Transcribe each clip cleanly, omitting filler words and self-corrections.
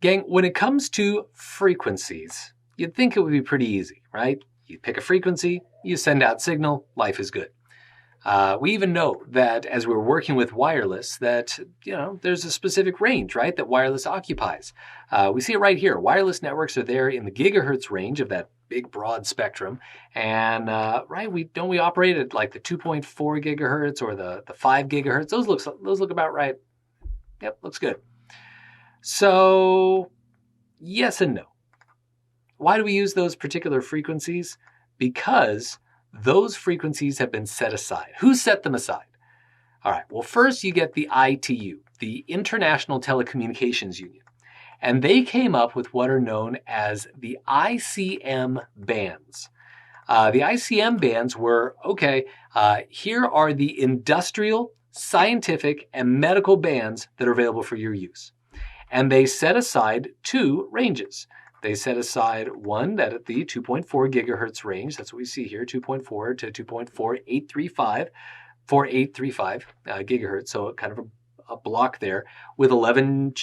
Gang, when it comes to frequencies, you'd think it would be pretty easy, right? You pick a frequency, you send out signal, life is good. We even know that as we're working with wireless, that there's a specific range, right, that wireless occupies. We see it right here. Wireless networks are there in the gigahertz range of that big broad spectrum, and right, we operate at like the 2.4 gigahertz or the 5 gigahertz. Those look about right. Yep, looks good. So yes and no. Why do we use those particular frequencies? Because those frequencies have been set aside. Who set them aside? All right, well, first you get the ITU, the International Telecommunications Union. And they came up with what are known as the ICM bands. The ICM bands were, here are the industrial, scientific, and medical bands that are available for your use. And they set aside two ranges. They set aside one that at the 2.4 gigahertz range, that's what we see here, 2.4 to 2.4835, 4835 gigahertz, so kind of a block there, with 11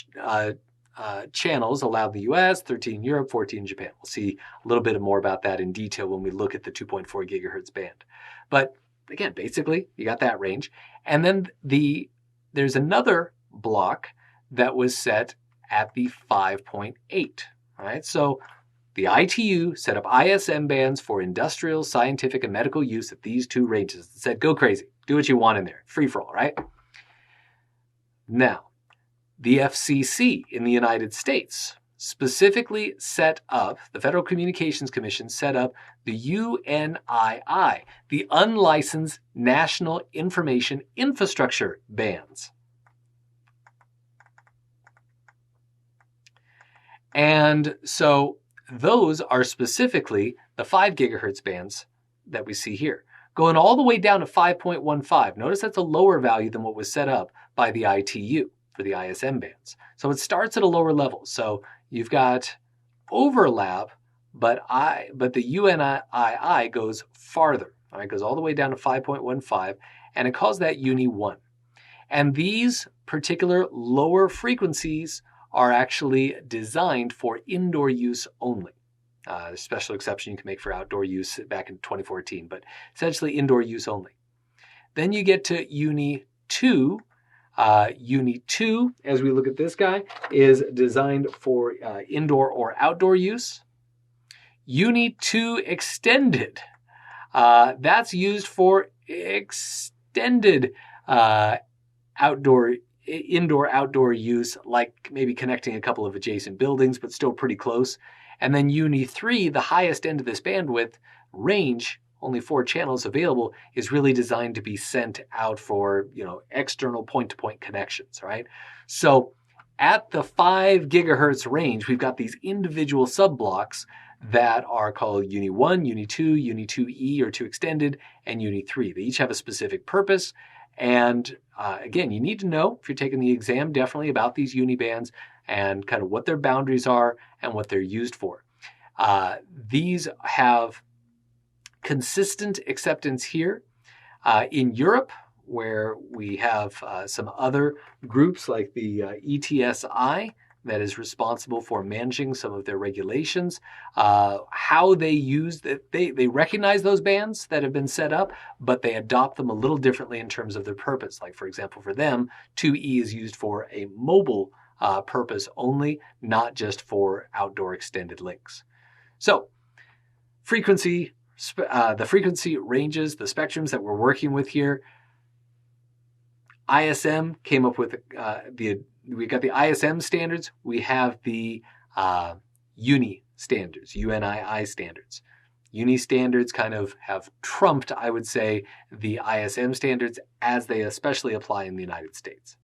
channels allowed in the US, 13 in Europe, 14 in Japan. We'll see a little bit more about that in detail when we look at the 2.4 gigahertz band. But again, basically, you got that range. And then there's another block that was set at the 5.8. All right, so the ITU set up ISM bands for industrial, scientific, and medical use at these two ranges. It said, go crazy, do what you want in there, free for all, right? Now, the FCC in the United States specifically set up, the Federal Communications Commission set up the UNII, the Unlicensed National Information Infrastructure bands. And so those are specifically the 5 gigahertz bands that we see here, going all the way down to 5.15. Notice that's a lower value than what was set up by the ITU for the ISM bands. So it starts at a lower level. So you've got overlap, but the UNII goes farther. All right, goes all the way down to 5.15, and it calls that Uni 1. And these particular lower frequencies are actually designed for indoor use only. A special exception you can make for outdoor use back in 2014, but essentially indoor use only. Then you get to Uni 2. Uni 2, as we look at this guy, is designed for indoor or outdoor use. Uni 2 Extended, that's used for extended indoor-outdoor use, like maybe connecting a couple of adjacent buildings, but still pretty close. And then Uni 3, the highest end of this bandwidth range, only 4 channels available, is really designed to be sent out for external point-to-point connections, right? So at the 5 gigahertz range, we've got these individual subblocks that are called Uni 1, Uni 2, Uni 2E or 2 Extended, and Uni 3. They each have a specific purpose. And again, you need to know, if you're taking the exam, definitely about these unibands and kind of what their boundaries are and what they're used for. These have consistent acceptance here. In Europe, where we have some other groups like the ETSI, that is responsible for managing some of their regulations, how they use that. They recognize those bands that have been set up, but they adopt them a little differently in terms of their purpose. Like, for example, for them, 2E is used for a mobile purpose only, not just for outdoor extended links. So frequency, the frequency ranges, the spectrums that we're working with here, ISM came up with we got the ISM standards. We have the UNI standards, UNII standards. UNI standards kind of have trumped, I would say, the ISM standards as they especially apply in the United States.